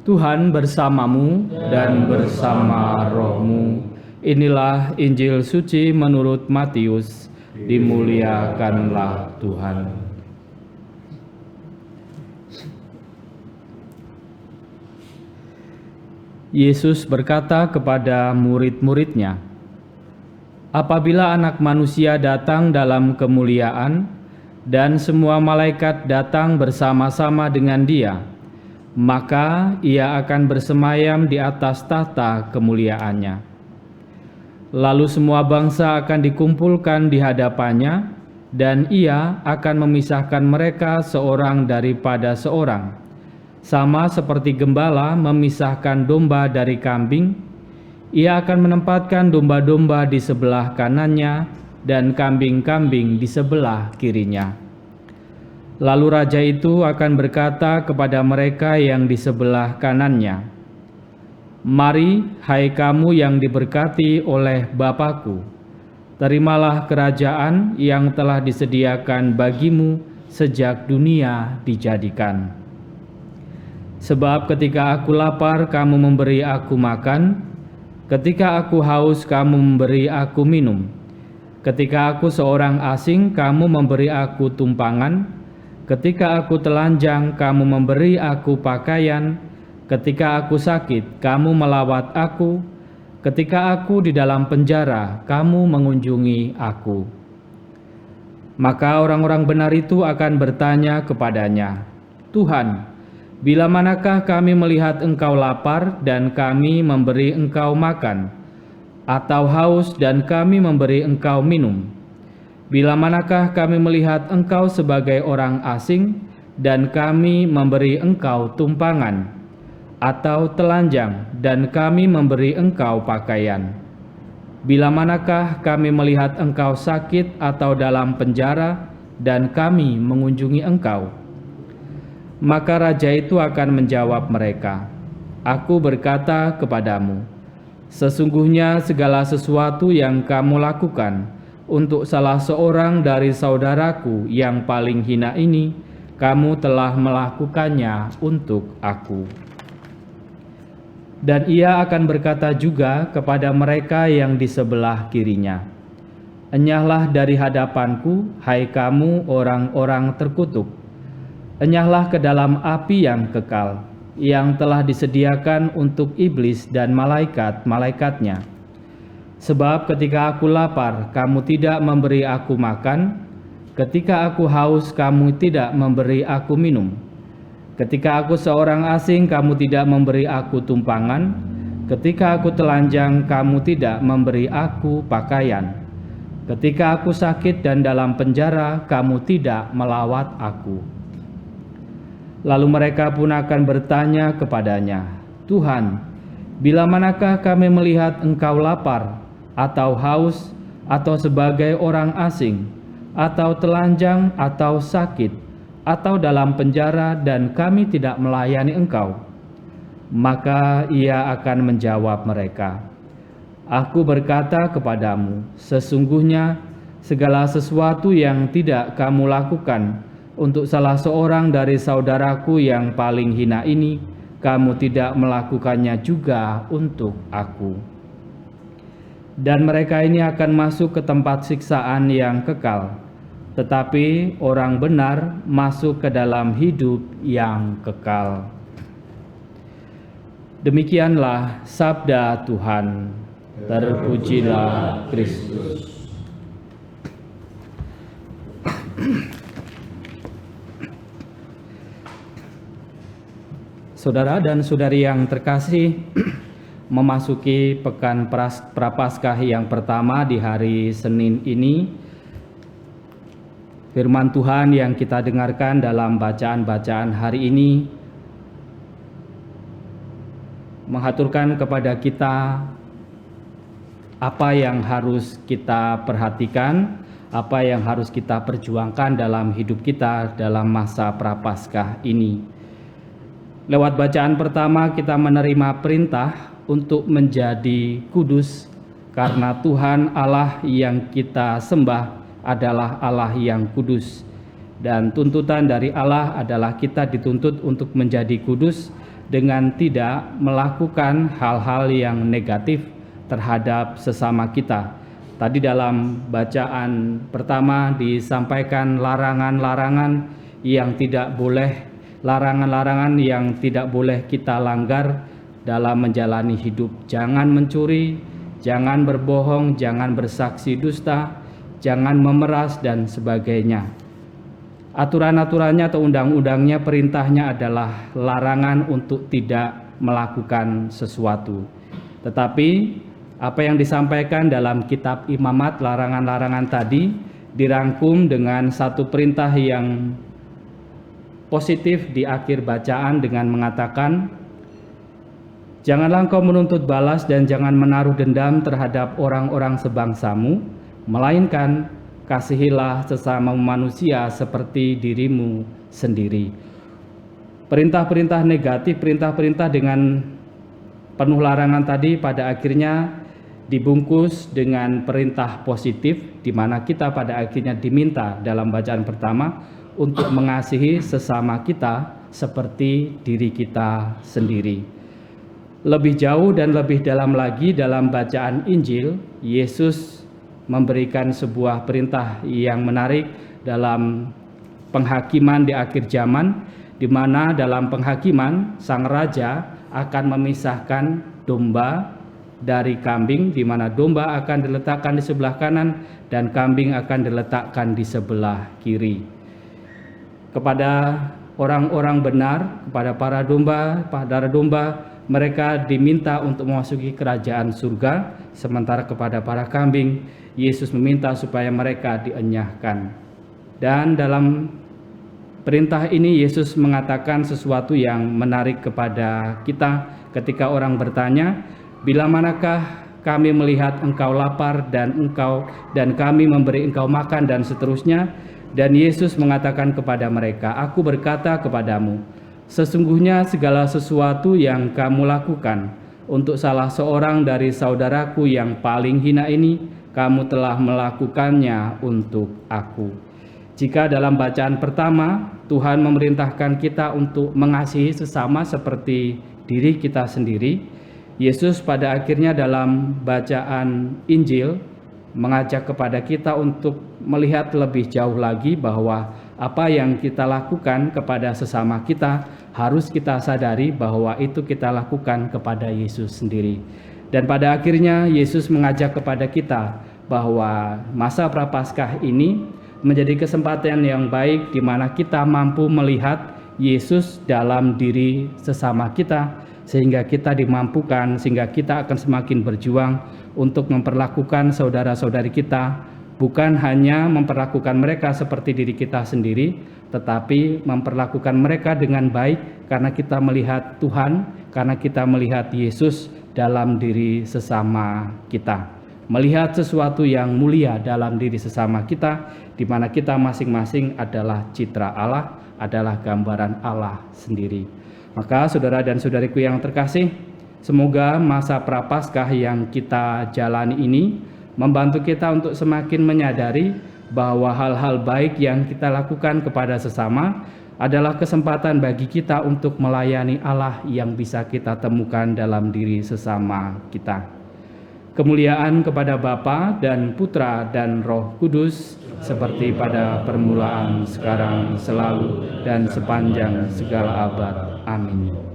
Tuhan bersamamu dan bersama rohmu. Inilah Injil suci menurut Matius. Dimuliakanlah Tuhan. Yesus berkata kepada murid-muridnya, "Apabila Anak Manusia datang dalam kemuliaan dan semua malaikat datang bersama-sama dengan Dia, maka Ia akan bersemayam di atas tahta kemuliaannya. Lalu semua bangsa akan dikumpulkan di hadapannya, dan Ia akan memisahkan mereka seorang daripada seorang, sama seperti gembala memisahkan domba dari kambing. Ia akan menempatkan domba-domba di sebelah kanannya dan kambing-kambing di sebelah kirinya. Lalu raja itu akan berkata kepada mereka yang di sebelah kanannya, 'Mari, hai kamu yang diberkati oleh Bapa-Ku, terimalah kerajaan yang telah disediakan bagimu sejak dunia dijadikan. Sebab ketika aku lapar, kamu memberi aku makan, ketika aku haus, kamu memberi aku minum, ketika aku seorang asing, kamu memberi aku tumpangan, ketika aku telanjang, kamu memberi aku pakaian, ketika aku sakit, kamu melawat aku, ketika aku di dalam penjara, kamu mengunjungi aku.' Maka orang-orang benar itu akan bertanya kepadanya, 'Tuhan, bila manakah kami melihat Engkau lapar dan kami memberi Engkau makan, atau haus dan kami memberi Engkau minum? Bila manakah kami melihat Engkau sebagai orang asing dan kami memberi Engkau tumpangan, atau telanjang dan kami memberi Engkau pakaian? Bila manakah kami melihat Engkau sakit atau dalam penjara dan kami mengunjungi Engkau?' Maka raja itu akan menjawab mereka, 'Aku berkata kepadamu, sesungguhnya segala sesuatu yang kamu lakukan untuk salah seorang dari saudaraku yang paling hina ini, kamu telah melakukannya untuk aku.' Dan ia akan berkata juga kepada mereka yang di sebelah kirinya, 'Enyahlah dari hadapanku, hai kamu orang-orang terkutuk. Enyahlah ke dalam api yang kekal, yang telah disediakan untuk iblis dan malaikat-malaikatnya. Sebab ketika aku lapar, kamu tidak memberi aku makan, ketika aku haus, kamu tidak memberi aku minum, ketika aku seorang asing, kamu tidak memberi aku tumpangan, ketika aku telanjang, kamu tidak memberi aku pakaian, ketika aku sakit dan dalam penjara, kamu tidak melawat aku.' Lalu mereka pun akan bertanya kepadanya, 'Tuhan, bila manakah kami melihat Engkau lapar, atau haus, atau sebagai orang asing, atau telanjang, atau sakit, atau dalam penjara, dan kami tidak melayani Engkau?' Maka ia akan menjawab mereka, 'Aku berkata kepadamu, sesungguhnya segala sesuatu yang tidak kamu lakukan untuk salah seorang dari saudaraku yang paling hina ini, kamu tidak melakukannya juga untuk aku.' Dan mereka ini akan masuk ke tempat siksaan yang kekal, tetapi orang benar masuk ke dalam hidup yang kekal." Demikianlah sabda Tuhan. Terpujilah Kristus. Saudara dan saudari yang terkasih, memasuki pekan Prapaskah yang pertama di hari Senin ini, firman Tuhan yang kita dengarkan dalam bacaan-bacaan hari ini mengaturkan kepada kita apa yang harus kita perhatikan, apa yang harus kita perjuangkan dalam hidup kita dalam masa Prapaskah ini. Lewat bacaan pertama kita menerima perintah untuk menjadi kudus, karena Tuhan Allah yang kita sembah adalah Allah yang kudus. Dan tuntutan dari Allah adalah kita dituntut untuk menjadi kudus, dengan tidak melakukan hal-hal yang negatif terhadap sesama kita. Tadi dalam bacaan pertama disampaikan larangan-larangan yang tidak boleh kita langgar dalam menjalani hidup. Jangan mencuri, jangan berbohong, jangan bersaksi dusta, jangan memeras, dan sebagainya. Aturan-aturannya atau undang-undangnya, perintahnya adalah larangan untuk tidak melakukan sesuatu. Tetapi apa yang disampaikan dalam kitab Imamat, larangan-larangan tadi dirangkum dengan satu perintah yang positif di akhir bacaan dengan mengatakan, janganlah engkau menuntut balas dan jangan menaruh dendam terhadap orang-orang sebangsamu, melainkan kasihilah sesama manusia seperti dirimu sendiri. Perintah-perintah negatif, perintah-perintah dengan penuh larangan tadi pada akhirnya dibungkus dengan perintah positif, di mana kita pada akhirnya diminta dalam bacaan pertama untuk mengasihi sesama kita seperti diri kita sendiri. Lebih jauh dan lebih dalam lagi dalam bacaan Injil, Yesus memberikan sebuah perintah yang menarik dalam penghakiman di akhir zaman, di mana dalam penghakiman sang raja akan memisahkan domba dari kambing, di mana domba akan diletakkan di sebelah kanan dan kambing akan diletakkan di sebelah kiri. Kepada orang-orang benar, kepada para domba, mereka diminta untuk memasuki kerajaan surga, sementara kepada para kambing, Yesus meminta supaya mereka dienyahkan. Dan dalam perintah ini Yesus mengatakan sesuatu yang menarik kepada kita ketika orang bertanya, bila manakah kami melihat engkau lapar dan kami memberi engkau makan, dan seterusnya. Dan Yesus mengatakan kepada mereka, aku berkata kepadamu, sesungguhnya segala sesuatu yang kamu lakukan untuk salah seorang dari saudaraku yang paling hina ini, kamu telah melakukannya untuk aku. Jika dalam bacaan pertama Tuhan memerintahkan kita untuk mengasihi sesama seperti diri kita sendiri, Yesus pada akhirnya dalam bacaan Injil mengajak kepada kita untuk melihat lebih jauh lagi bahwa apa yang kita lakukan kepada sesama kita harus kita sadari bahwa itu kita lakukan kepada Yesus sendiri. Dan pada akhirnya Yesus mengajak kepada kita bahwa masa Prapaskah ini menjadi kesempatan yang baik di mana kita mampu melihat Yesus dalam diri sesama kita, sehingga kita dimampukan, sehingga kita akan semakin berjuang untuk memperlakukan saudara-saudari kita, bukan hanya memperlakukan mereka seperti diri kita sendiri, tetapi memperlakukan mereka dengan baik karena kita melihat Tuhan, karena kita melihat Yesus dalam diri sesama kita. Melihat sesuatu yang mulia dalam diri sesama kita, di mana kita masing-masing adalah citra Allah, adalah gambaran Allah sendiri. Maka saudara dan saudariku yang terkasih, semoga masa Prapaskah yang kita jalani ini membantu kita untuk semakin menyadari bahwa hal-hal baik yang kita lakukan kepada sesama adalah kesempatan bagi kita untuk melayani Allah yang bisa kita temukan dalam diri sesama kita. Kemuliaan kepada Bapa dan Putra dan Roh Kudus, seperti pada permulaan, sekarang, selalu, dan sepanjang segala abad. Amin.